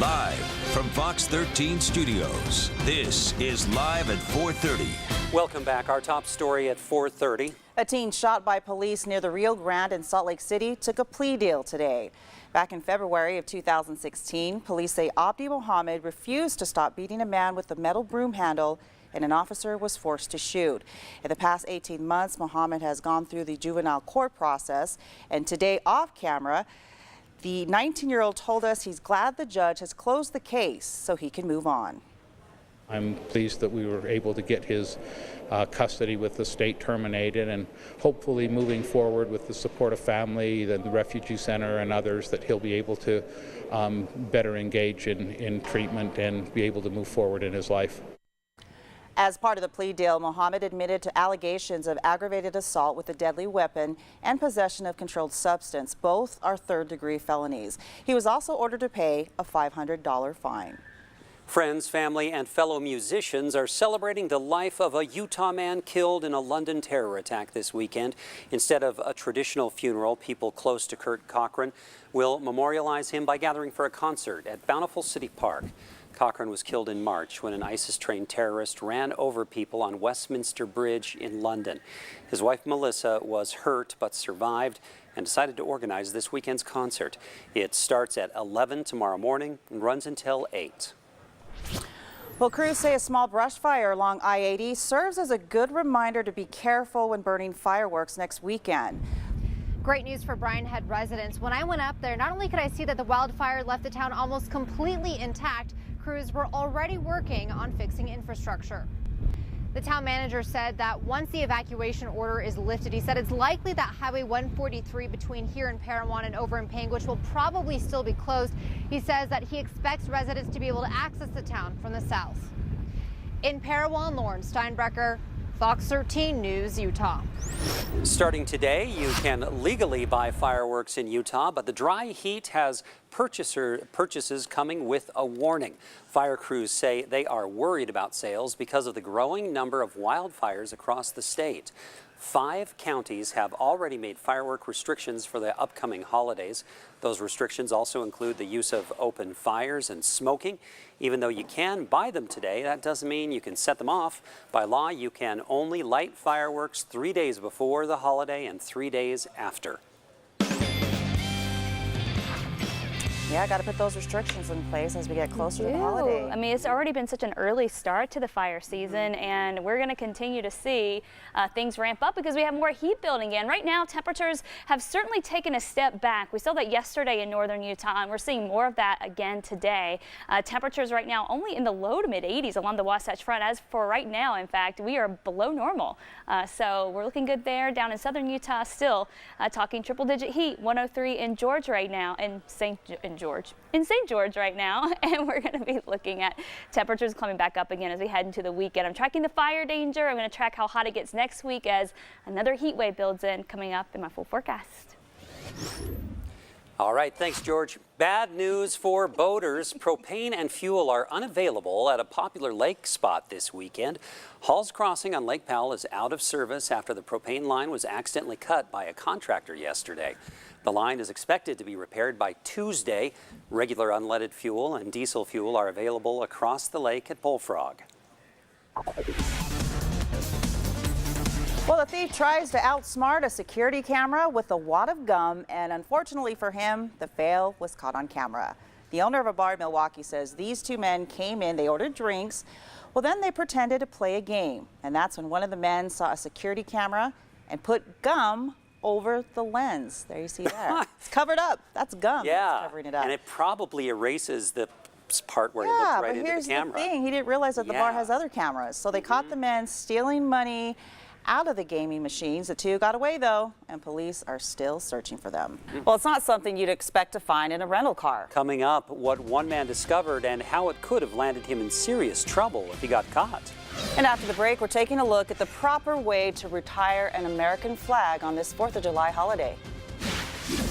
Live from Fox 13 Studios, this is Live at 4:30. Welcome back. Our top story at 4:30. A teen shot by police near the Rio Grande in Salt Lake City took a plea deal today. Back in February of 2016, police say Abdi Mohammed refused to stop beating a man with a metal broom handle, and an officer was forced to shoot. In the past 18 months, Mohammed has gone through the juvenile court process, and today off camera, the 19-year-old told us he's glad the judge has closed the case so he can move on. I'm pleased that we were able to get his custody with the state terminated, and hopefully moving forward with the support of family, the refugee center and others, that he'll be able to better engage in treatment and be able to move forward in his life. As part of the plea deal, Mohammed admitted to allegations of aggravated assault with a deadly weapon and possession of controlled substance. Both are third-degree felonies. He was also ordered to pay a $500 fine. Friends, family, and fellow musicians are celebrating the life of a Utah man killed in a London terror attack this weekend. Instead of a traditional funeral, people close to Kurt Cochran will memorialize him by gathering for a concert at Bountiful City Park. Cochran was killed in March when an ISIS-trained terrorist ran over people on Westminster Bridge in London. His wife Melissa was hurt but survived and decided to organize this weekend's concert. It starts at 11 tomorrow morning and runs until 8. Well, crews say a small brush fire along I-80 serves as a good reminder to be careful when burning fireworks next weekend. Great news for Bryan Head residents. When I went up there, not only could I see that the wildfire left the town almost completely intact, crews were already working on fixing infrastructure. The town manager said that once the evacuation order is lifted, he said it's likely that Highway 143 between here and Parowan and over in Panguitch will probably still be closed. He says that he expects residents to be able to access the town from the south. In Parowan, Lauren Steinbrecher, Fox 13 News, Utah. Starting today, you can legally buy fireworks in Utah, but the dry heat has purchases coming with a warning. Fire crews say they are worried about sales because of the growing number of wildfires across the state. 5 counties have already made firework restrictions for the upcoming holidays. Those restrictions also include the use of open fires and smoking. Even though you can buy them today, that doesn't mean you can set them off. By law, you can only light fireworks 3 days before the holiday and 3 days after. Yeah, got to put those restrictions in place as we get closer to the holiday. I mean, it's already been such an early start to the fire season, and we're going to continue to see things ramp up because we have more heat building in. Right now, temperatures have certainly taken a step back. We saw that yesterday in northern Utah, and we're seeing more of that again today. Temperatures right now only in the low to mid 80s along the Wasatch Front. As for right now, in fact, we are below normal. So we're looking good there. Down in southern Utah, still talking triple-digit heat, 103 in George right now, in St. George right now, and we're going to be looking at temperatures coming back up again as we head into the weekend. I'm tracking the fire danger. I'm going to track how hot it gets next week as another heat wave builds in coming up in my full forecast. All right, thanks, George. Bad news for boaters. Propane and fuel are unavailable at a popular lake spot this weekend. Hall's Crossing on Lake Powell is out of service after the propane line was accidentally cut by a contractor yesterday. The line is expected to be repaired by Tuesday. Regular unleaded fuel and diesel fuel are available across the lake at Bullfrog. Well, the thief tries to outsmart a security camera with a wad of gum, and unfortunately for him, the fail was caught on camera. The owner of a bar in Milwaukee says these 2 men came in, they ordered drinks. Well, then they pretended to play a game, and that's when one of the men saw a security camera and put gum over the lens. There you see that. It's covered up. That's gum. Yeah, covering it up. And it probably erases the part where he looked right into the camera. But here's the thing. He didn't realize that the bar has other cameras. So they caught the men stealing money out of the gaming machines. The 2 got away, though, and police are still searching for them. Well, it's not something you'd expect to find in a rental car. Coming up, what one man discovered and how it could have landed him in serious trouble if he got caught. And after the break, we're taking a look at the proper way to retire an American flag on this 4th of July holiday.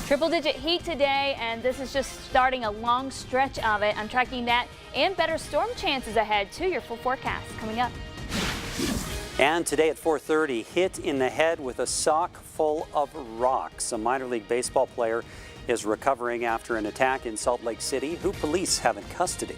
Triple-digit heat today, and this is just starting a long stretch of it. I'm tracking that and better storm chances ahead to your full forecast coming up. And today at 4:30, hit in the head with a sock full of rocks. A minor league baseball player is recovering after an attack in Salt Lake City, who police have in custody.